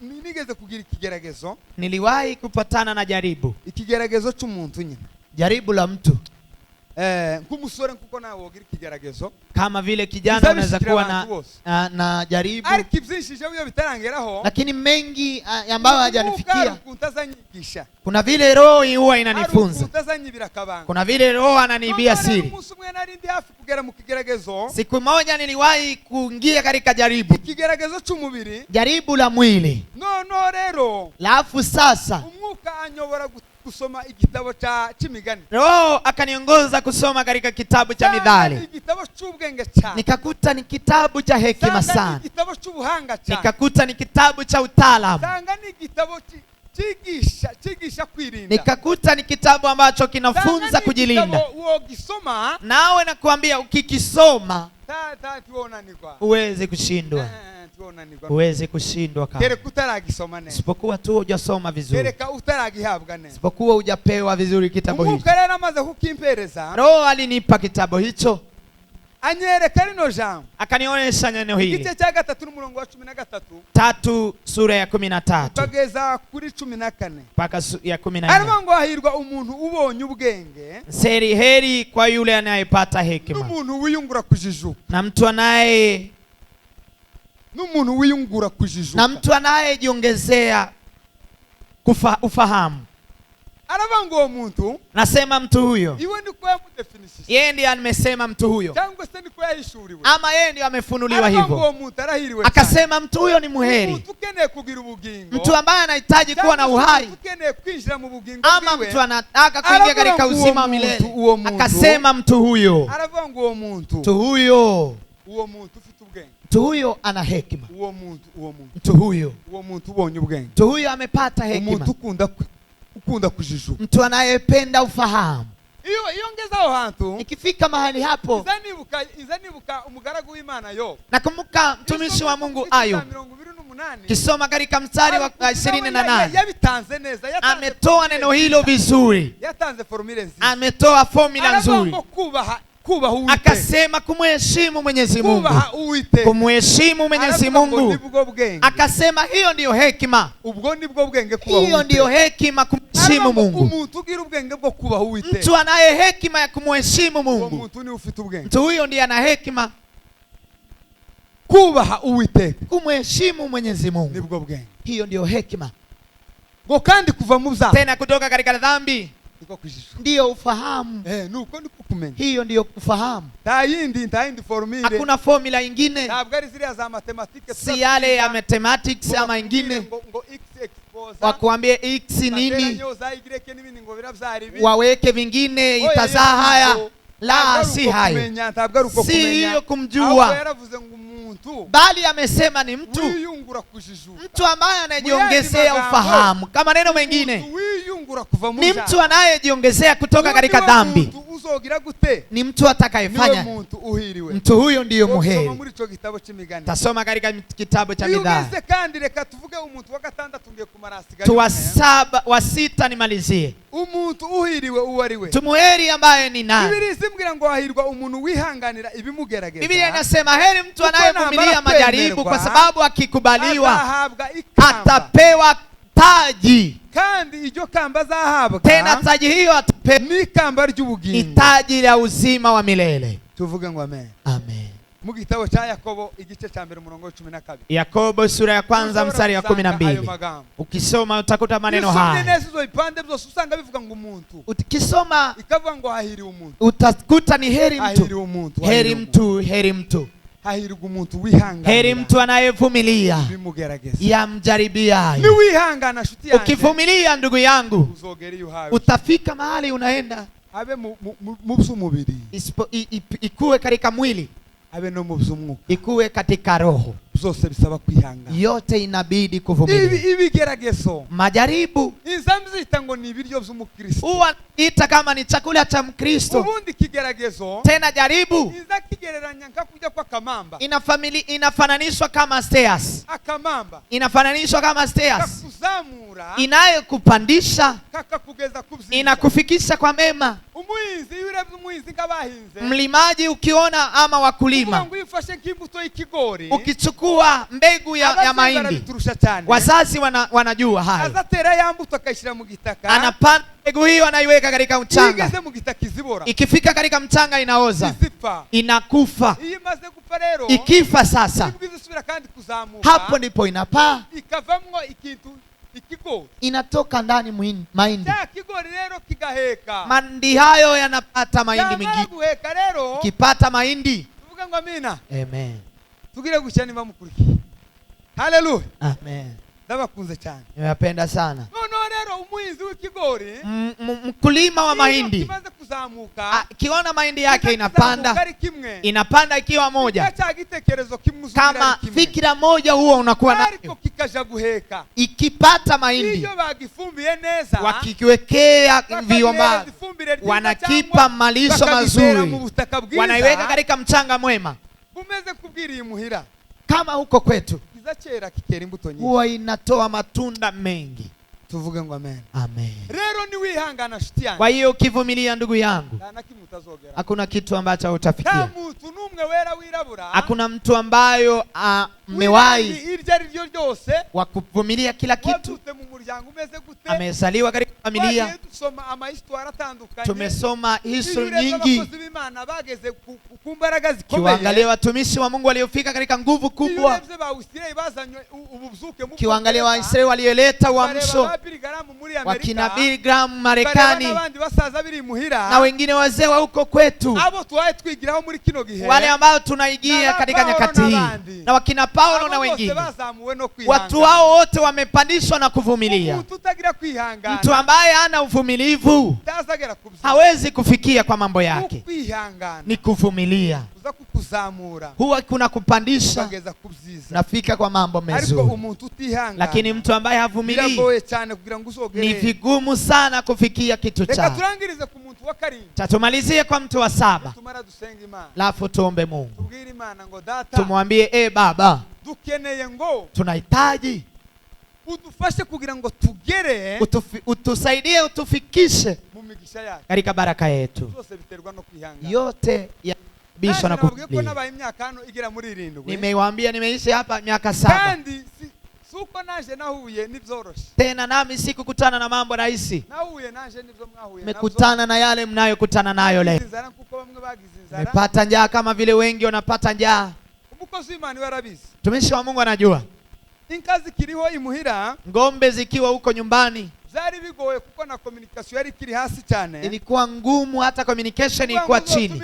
nigeze kugira ikigeragezo. Niliwahi kupatana na jaribu. Ikigeragezo cy'umuntu nyine. Jaribu la mtu. Nk'umusore nkuko nawe wogira ikigeragezo. Kama vile kijana unaweza kuwa na jaribu. Ariko ibyinshije byo bitarangeraho. Lakini mengi ambayo hajanifikia. Kuna vile roho huwa inanifunza. Kuna vile roho ananiibia siri. Siku moja niliwahi kuingia katika jaribu. Ikigeragezo cy'umubiri. Jaribu la mwili. No rero. Alafu sasa umwuka anyobora kusoma igitabo cy'imigani. Roho akaniongoza kusoma katika kitabu cha Mithali. Igitabo cy'ubwenge cyane. Nikakuta ni kitabu cha hekima sana. Igitabo cy'ubuhanga cyane. Nikakuta ni kitabu cha utaalamu. Sanga ni igitabo chigisha kwirinda. Nikakuta ni kitabu ambacho kinafunza kujilinda. Nawe nakuambia ukikisoma uweze kushindwa. Uweze kushindwa kama. Isipokuwa tu hujasoma vizuri. Isipokuwa hujapewa vizuri kitabu hicho. Roho alinipa kitabu hicho. Anyereka rino jambo. Akanionyesha neno hili. Igice cya 3 n'umurongo wa 13. 3 sura ya 13. Bageza kuri 14. Paka ya 14. Arimo ngo hahirwa umuntu ubonye ubwenge. Heri kwa yule anayepata hekima. N'umuntu wiyungura kujijuka. Na mtu anaye n'umuntu wiyungura kujijuka. Na mtu anayejiongezea ufahamu. Aravango uwo muntu, nasema mtu huyo, iwe ndiko yamudefinisha, yeye ndiye amesema mtu huyo, cyangwa se ndiko yahishuriwe, ama yeye ndiye amefunuliwa hivyo. Aravango uwo muntu arahiriwe, akasema mtu huyo ni muheri. Mtu ukeneye kugira ubugingo, mtu ambaye anahitaji kuwa na uhai, mtu ukeneye kwinjira mu bugingo, ama mtu anataka kuingia katika uzima wa milele. Akasema mtu huyo, aravango uwo muntu, mtu huyo, uwo muntu ufite ubwenge, mtu huyo ana hekima, uwo muntu, mtu huyo, uwo muntu ubonye ubwenge, mtu huyo amepata hekima, umuntu ukunda kujijuka, mtu anayependa ufahamu. iyo ngeza aho hantu nikifika mahali hapo izanibuka umugaragu w'Imana Yobu. Nakumbuka mtumishi wa Mungu Ayubu. Kisoma katika mstari wa 28. Yabitanze neza. Ametoa neno hilo vizuri. Yatanze formula nzuri. Ametoa formula nzuri. Kubaha Uwiteka. Akasema kumheshimu Mwenyezi Mungu. Kubaha Uwiteka. Kumheshimu Mwenyezi Mungu. Akasema hiyo ndiyo hekima. Ubwo nibwo bwenge kubaha Uwiteka. Hiyo ndiyo hekima kumheshimu Mungu. Umuntu ugira ubwenge bwo kubaha Uwiteka. Mtu anaye hekima ya kumheshimu Mungu. Umuntu ni ufite ubwenge. Mtu huyo ndiye ana hekima. Kubaha Uwiteka. Kumheshimu Mwenyezi Mungu. Nibwo bwenge. Hiyo ndiyo hekima. Ngo kandi kuva mu byaha. Tena kutoka katika dhambi. Ndiyo ufahamu. Nuko ndiko kumenya. Hiyo ndiyo ufahamu. Ta yindi formula. Hakuna formula nyingine. Ntabwo ari ziriya za mathematics. Si yale ya mathematics ama ingine. Ngo x expose. Wakuambie x nini? Waweke vingine itazaa haya. La, si hayo. Si hiyo kumjua. Bali amesema ni mtu ambaye anajiongezea ufahamu. Kama neno mengine, ni mtu anayejiongezea kutoka katika dhambi. Ni mtu atakayefanya. Mtu huyo ndiyo muheri. Tasoma katika kitabu cha Mithali. Wa 6 nimalizie. Mtu muheri ambaye ni nani? Biblia inasema heri mtu anayevumilia majaribu, kwa sababu akikubaliwa atapewa taji. Tena taji hiyo atapewa ni taji la uzima wa milele. Tuvuge ngo amen. Amen. Mu gitabo cha Yakobo igice cha 1 umurongo 12. Yakobo sura ya 1 mstari wa 12. Ukisoma utakuta maneno haya. Ukisoma ikavuga ngo hahiriwe umuntu. Utakuta ni heri mtu. Heri mtu, heri mtu. Hahirwa umuntu wihangana. Heri mtu anayevumilia yamjaribiayo. Ni wihangana shuti yangu. Ukivumilia ndugu yangu, utafika mahali unaenda. Abe mu by'umubiri. Ikuwe katika mwili. Abe no mu by'umwuka. Ikuwe katika roho. Zose bisaba kwihangana. Yote inabidi kuvumilia. Ibigeragezo. Majaribu. Inzamzita ngo ni ibiryo by'umukristo. Uwaita kama ni chakula cha Mkristo. Ubundi kigeragezo. Tena jaribu. Iza kigereranya nkakuja kwa kamamba. Inafananishwa kama stairs. Akamamba. Inafananishwa kama stairs. Kakuzamura. Inayokupandisha. Kakakugeza kubzima. Inakufikisha kwa mema. Umuhinzi yure by'umuhinzi kabahinze. Mlimaji ukiona ama wakulima. Ukichukua mbegu ya mahindi. Wazazi wanajua haya. Anapanda mbegu hiyo, anaiweka katika mchanga. Ikifika katika mchanga inaoza. Inakufa. Ikifa sasa, hapo ndipo inapaa. Inatoka ndani mahindi. Mahindi hayo yanapata mahindi mingi. Kipata mahindi. Amen. Tugire gucya niba mukuriki. Hallelujah. Amen. Ndabakunze cyane. Nimependa sana. No rero umuhinzi w'ikigori, mkulima wa mahindi, kiona mahindi yake inapanda ikiwa moja. Kama fikira moja huo unakuwa nayo. Ikipata mahindi, wakikiwekea viomba, wanakipa malisho mazuri, wanaiweka katika mchanga mwema. Kama huko kwetu huwa inatoa matunda mengi. Tuvuge ngo amen. Amen. Rero ni wihangana shuti yangu. Kwa hiyo ukivumilia ndugu yangu, hakuna kitu ambacho utafikia. Hakuna mtu ambayo amewahi wa kuvumilia kila kitu. Amezaliwa katika familia. Tumesoma history nyingi. Kiwaangalia watumishi wa Mungu waliofika katika nguvu kubwa. Kiwaangalia Waisraeli walioleta uamsho. Wakina Billy Graham Marekani. Na wengine wazee wa huko kwetu. Wale ambao tunaigia katika nyakati hii. Na wakina Paulo na wengine. Watu hao wote wamepandishwa na kuvumilia. Mtu ambaye hana uvumilivu hawezi kufikia kwa mambo yake. Ni kuvumilia huwa kuna kupandisha nafika kwa mambo mezuri. Lakini mtu ambaye havumilii ni vigumu sana kufikia kitu chake. Tumalizie kwa mtu wa 7. Lafu tuombe Mungu. Tumwambie Baba, tunahitaji udufashe kugira ngo tugere, utusaidie, utufikishe katika baraka yetu. Yote ya bisho na kukulia. Nimeiwaambia nimeishi hapa miaka 7. Suko naje nahuye nivyoroshe. Tena nami sikukutana na mambo rahisi. Nahuye naje nivyo mwahuye. Nimekutana na yale mnayokutana nayo leo. Nimepata njaa kama vile wengi wanapata njaa. Umukozi Imana warabizi. Tumishi wa Mungu anajua. Inkazi kiriho imuhira, ngombe zikiwa huko nyumbani, zari bigoye kuko na communication yari kiri hasi cyane. Ilikuwa ngumu, hata communication ilikuwa chini.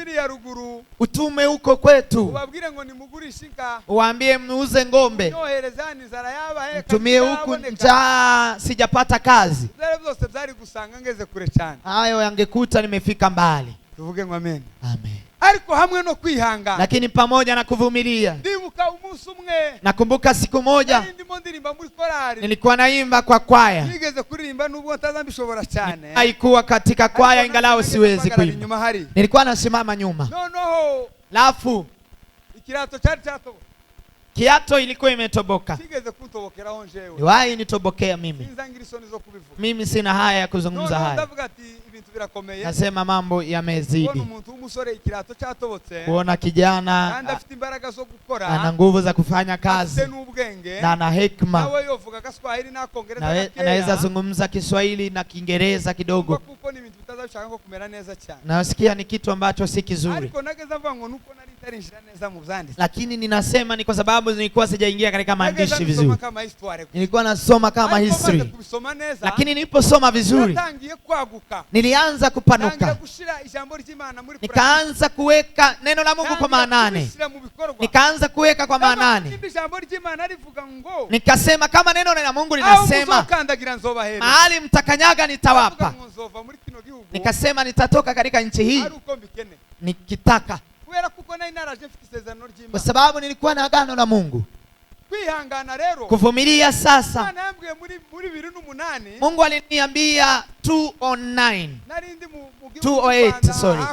Utume huko kwetu, ubabwire ngo nimugurishe inka, uambie muuze ngombe, nyoherezani zara yaba he, tumie huku njaa, sijapata kazi. Zari byose byari gusanga ngeze kure cyane. Hayo yangekuta nimefika mbali. Tuvuge ngo amen. Amen. Ariko hamwe no kwihanga, lakini pamoja na kuvumilia. Ndibuka umunsi umwe, nakumbuka siku moja nilikuwa naimba kwa kwaya. Nigeze kuririmba nubwo ntazambishobora cyane. Haikuwa katika kwaya ingalao siwezi kuimba. Nilikuwa nasimama nyuma. Lafu ikirato cyari cyato. Kiato ilikuwa imetoboka. Sigeze kutobokera onjewe. Niwahi nitobokea mimi. Sinzangirisoni zo kubivuga. Mimi sina haya ya kuzungumza haya. Ndavuga ati ibintu birakomeye. Nasema mambo yamezidi. Kuona umuntu umusore ikirato cyatobotse. Kuona kijana kandi afite imbaraga zo gukora. Ana nguvu za kufanya kazi. Na ana hekima. Nawe yovuga Kiswahili na Kiingereza. Anaweza zungumza Kiswahili na Kiingereza kidogo. Kuko ni ibintu bitazashaka ngo kumera neza cyane. Nasikia ni kitu ambacho si kizuri. Ariko nageza mva ngo nuko nari tarinjira neza mu byanditse. Lakini ninasema ni kwa sababu nilikuwa sijaingia katika maandishi vizuri. Nilikuwa nasoma kama history. Lakini niliposoma vizuri, nilianza kupanuka. Nikaanza kuweka neno la Mungu kwa maanane. Nikaanza kuweka kwa maanane. Nikasema kama neno la Mungu linasema mahali mtakanyaga nitawapa. Nikasema nitatoka katika nchi hii nikitaka. Kwa sababu nilikuwa na agano la Mungu. Kuvumilia sasa. Mungu aliniambia 208 sorry.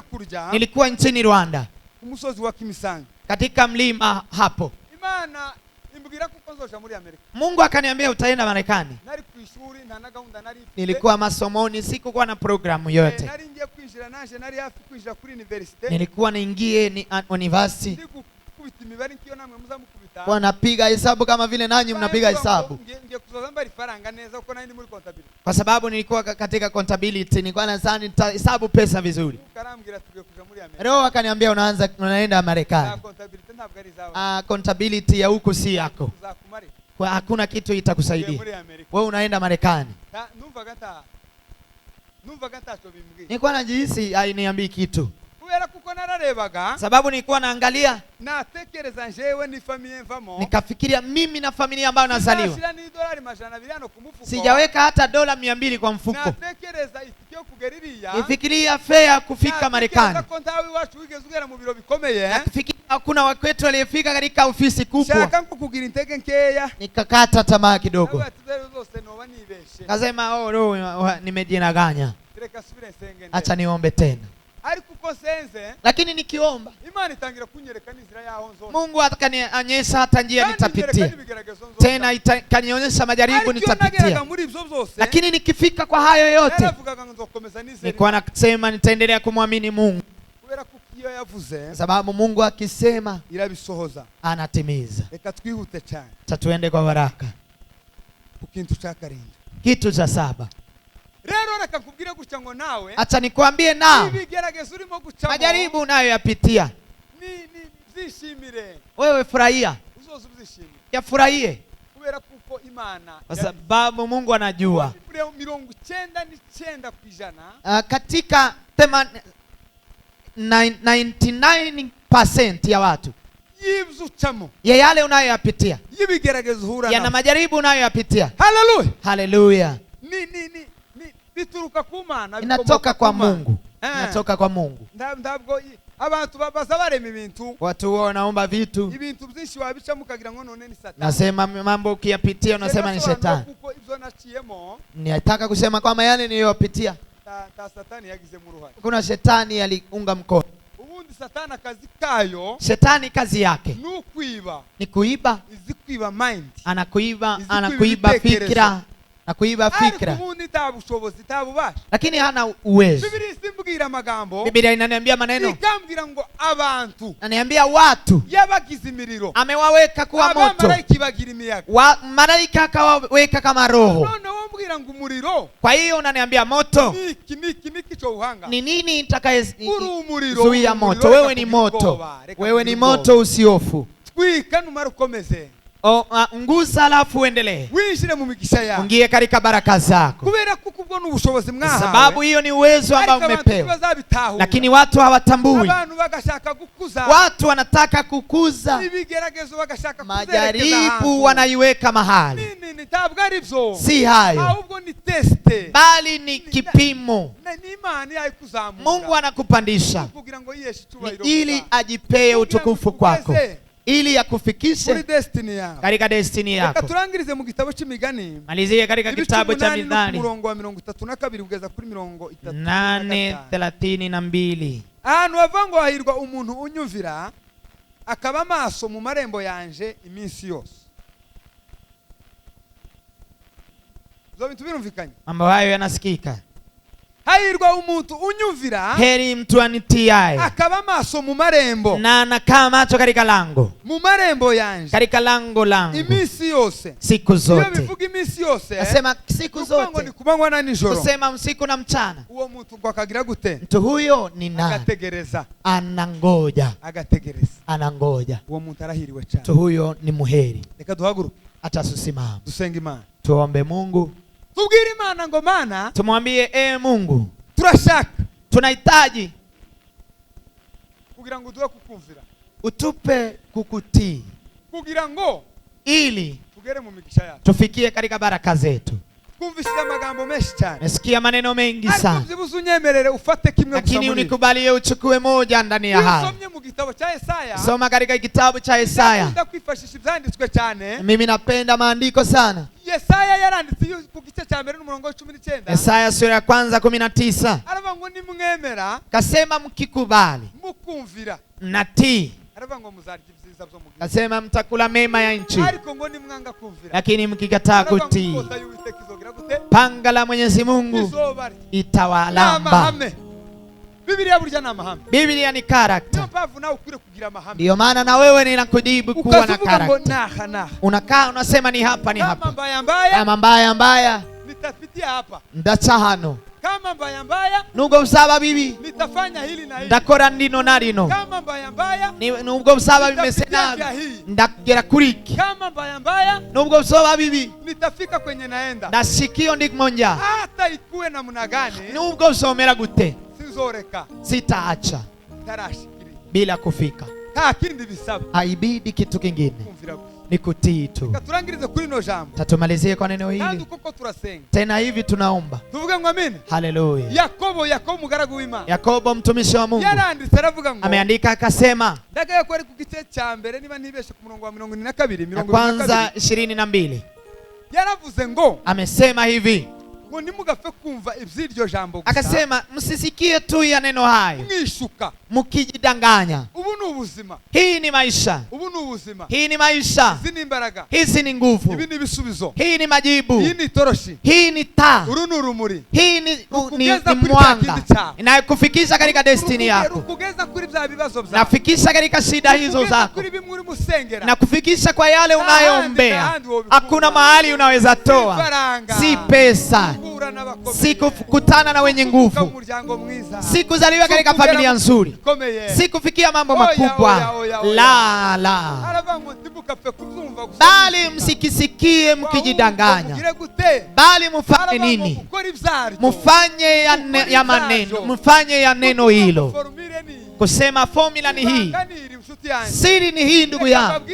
Nilikuwa nchini Rwanda. Katika mlima hapo. Mungu akaniambia utaenda Marekani. Nilikuwa masomoni, sikuwa na programu yote. Nilikuwa niingie university. Wanapiga hesabu kama vile nanyi mnapiga hesabu. Kwa sababu nilikuwa katika contability, nilikuwa nadhani hesabu pesa vizuri. Roho akaniambia unaenda Marekani. Contability ya huko si yako. Kwa hakuna kitu itakusaidia. Wewe unaenda Marekani. Nilikuwa najihisi hainiambii kitu. Sababu nilikuwa naangalia, nikafikiria mimi na familia ambayo nazaliwa. Sijaweka hata dola 200 kwa mfuko. Nifikiria fare kufika Marekani. Nifikiria hakuna wakwetu aliyefika katika ofisi kubwa. Nikakata tamaa kidogo. Kasema nimejinaganya. Acha niombe tena. Lakini nikiomba, Mungu atanionyesha hata njia nitapitia. Tena itanionyesha majaribu nitapitia. Lakini nikifika kwa hayo yote, nilikuwa nasema nitaendelea kumwamini Mungu. Sababu Mungu akisema anatimiza. Tuende kwa baraka. Kitu cha 7. Acha nikwambie nao. Majaribu unayoyapitia, wewe furahia. Yafurahie. Kwa sababu Mungu anajua. Katika 99% ya watu ya yale unayoyapitia, yana majaribu unayoyapitia. Hallelujah. Hallelujah. bituruka ku Mana, inatoka kwa Mungu. Inatoka kwa Mungu. Ndabwo abantu babaza barema ibintu, watu wanaomba vitu, ibintu byinshi wabica mukagira ngo none ni Satani. Nasema mambo ukiyapitia unasema ni Shetani. Ninataka kusema kwamba yale niliyopitia Satani yagize mu ruhare. Kuna Shetani aliunga mkono. Ubundi Satani kazi kayo, Shetani kazi yake ni kuiba, izikuiba mind, anakuiba fikra, na kuiba fikra, lakini hana uwezo. Biblia inaniambia maneno, ikambira ngo abantu, ananiambia watu yabagize imiriro, amewaweka kuwa moto, malaika akawaweka kama roho. Kwa hiyo unaniambia moto ni nini itakayezuia moto? Wewe ni moto, wewe ni moto usiofu. Nguza alafu uendelee. Ungie katika baraka zako. Sababu hiyo ni uwezo ambao umepewa. Lakini watu hawatambui. Watu wanataka kukuza majaribu, wanaiweka mahali. Si hayo, bali ni kipimo. Mungu anakupandisha ili ajipee utukufu kwako, ili akufikishe katika destiny yako. Turangirize mu gitabo cy'Imigani. Malizie katika kitabu cha Mithali murongo wa 32 kugeza kuri 8:32. Ahantu havango hahirwa umuntu unyumvira akaba maso mu marembo yanje iminsi yose. Zo bintu birumvikanye. Mambo hayo yanasikika. Hahirwa umuntu unyumvira, heri mtu anitiaye, akaba maso mu marembo, na anakaa macho katika lango, mu marembo yanje, katika lango langu iminsi yose, siku zote. Bivuga iminsi yose, nasema siku zote, ni kubangwa na nijoro, kusema usiku na mchana. Uwo muntu ngo akagira gute? Mtu huyo ni nani? Agategereza, anangoja, agategereza, anangoja. Uwo muntu arahiriwe cyane. Mtu huyo ni muheri. Reka duhaguruke, atasusimama, dusenga Imana, tuombe Mungu. Tubwire Imana ngo Mana, tumwambie Mungu, turashaka, tunahitaji kugira ngo duwe kukumvira, utupe kukutii, kugira ngo ili tugere mu migisha yacu, tufikie katika baraka zetu. Kumvishia magambo menshi cyane, nasikia maneno mengi sana, unyemerere ufate kimwe gusa, lakini unikubalie uchukue moja ndani ya haya. Usomye mu gitabo cha Yesaya, soma katika kitabu cha Yesaya. Ndakwifashisha ibyanditswe cyane, mimi napenda maandiko sana. Yesaya yaranditse ku gice cya mbere n'umurongo wa 19. Yesaya sura ya kwanza 19. Aravuga ngo nimwemera, kasema mkikubali, mukumvira, natii, aravuga ngo muzarya ibyiza byo mu gihugu, kasema mtakula mema ya nchi, ariko ngo nimwanga kumvira, lakini mkikataa kutii, panga la Mwenyezi Mungu itawalamba. Biblia burya na mahame. Biblia ni character. Ndio pavu na ukure kugira mahame. Ndio maana na wewe ninakujibu kuwa na character. Unakaa unasema ni hapa, ni hapa. Kama mbaya mbaya nitapitia hapa, ndacha hano. Kama mbaya mbaya nubwo busaba bibi nitafanya hili na hili, ndakora ndino na rino. Kama mbaya mbaya nubwo busaba bimese nabi, ndagera kuriki. Kama mbaya mbaya nubwo busaba bibi nitafika kwenye naenda, ndashikio ndimonja. Hata ikuwe namna gani, nubwo usomera gute, sinzoreka, sitaacha tarashikiri bila kufika. Kindi bisaba, haibidi kitu kingine, ni kutii tu. Turangirize kuri no jambo, tatumalizie kwa neno hili. Kandi kuko turasenga tena hivi, tunaomba tuvuge ngo amen. Haleluya. Yakobo mugaragu w'Imana, Yakobo mtumishi wa Mungu, yaranditse aravuga ngo, ameandika akasema, ndagaye ko ari ku gice cya mbere niba ntibeshe ku murongo wa 22 kwanza 22, yaravuze ngo, amesema hivi ngo nimugafe kumva iby'iryo jambo gusa, akasema msisikie tu ya neno hayo mwishuka mukijidanganya. Ubu ni ubuzima, hii ni maisha, ubu ni ubuzima, hii ni maisha, hizi ni imbaraga, hizi ni nguvu, ibi ni bisubizo, hii ni majibu, hii ni toroshi, hii ni taa, uru ni urumuri, hii ni mwanga inayokufikisha katika destiny yako, kugeza kuri bya bibazo byawe, nafikisha katika shida hizo zako, kuri bimuri musengera, na kufikisha kwa yale unayoombea. Hakuna mahali unaweza toa, si pesa, si kukutana na wenye nguvu, si kuzaliwa katika familia nzuri, si kufikia mambo makubwa. La la, bali msikisikie mkijidanganya, bali mufanye nini? Mufanye ya maneno, mufanye ya neno hilo. kusema formula ni hii, siri ni hii. Ndugu yangu,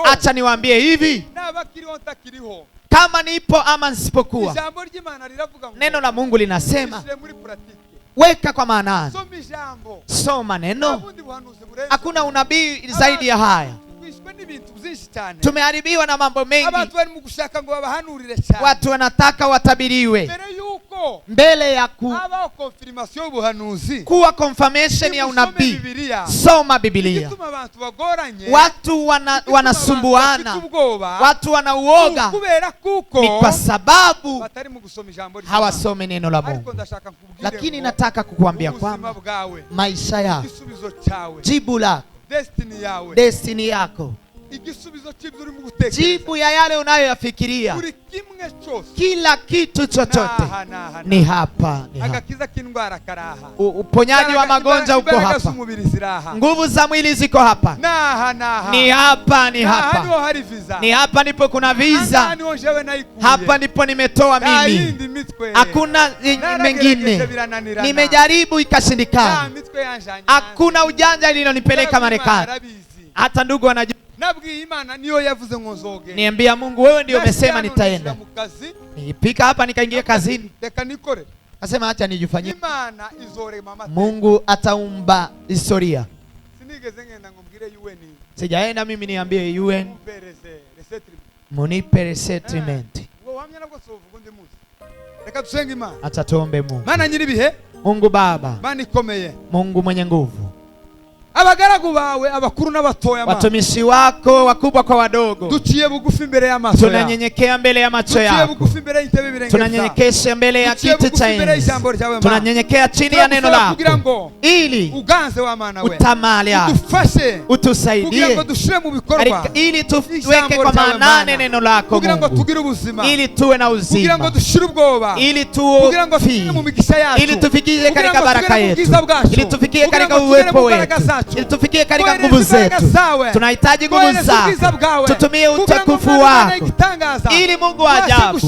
acha niwaambie hivi, kama nipo ama nisipokuwa, neno la Mungu linasema weka kwa maana, soma neno. Hakuna unabii zaidi ya haya. Tumeharibiwa na mambo mengi. Watu wanataka watabiriwe mbele ya kuwa confirmation ya unabii. Soma Biblia. Watu wanasumbuana, watu wanauoga, ni kwa sababu hawasome neno la Mungu. Lakini nataka kukuambia kwamba maisha yako, jibu lako, destiny yako, jibu ya yale unayoyafikiria, kila kitu chochote ni hapa. Uponyaji wa magonjwa uko hapa, nguvu za mwili ziko hapa, ni hapa, ni hapa, ni hapa ndipo kuna visa, hapa ndipo nimetoa mimi, hakuna mengine. Nimejaribu ikashindikana, hakuna ujanja lilonipeleka Marekani. Hata ndugu wanajua, niambia Mungu, wewe ndio umesema nitaenda. Nipika hapa nikaingia kazini, nasema acha nijifanyie. Mungu ataumba historia. Sijaenda mimi niambie UN munipe resettlement. Acha tuombe Mungu. Mungu Baba, Mungu mwenye nguvu, abagaragu bawe abakuru n'abatoya, watumishi wako wakubwa kwa wadogo, tuciye bugufi mbele ya macho yako, tunanyenyekea mbele ya macho yako, tunanyenyekesha mbele ya kiti cha enzi, tunanyenyekea chini ya neno lako, ili uganze wa maana wewe utamali yako, utufashe, utusaidie, ili tuweke kwa maana neno lako Mungu, ili tuwe na uzima, ili tufikie, ili tufikie katika baraka yetu, ili tufikie katika uwepo wetu, ili tufikie katika nguvu zetu. Tunahitaji nguvu zako, tutumie utukufu wako, ili Mungu wa ajabu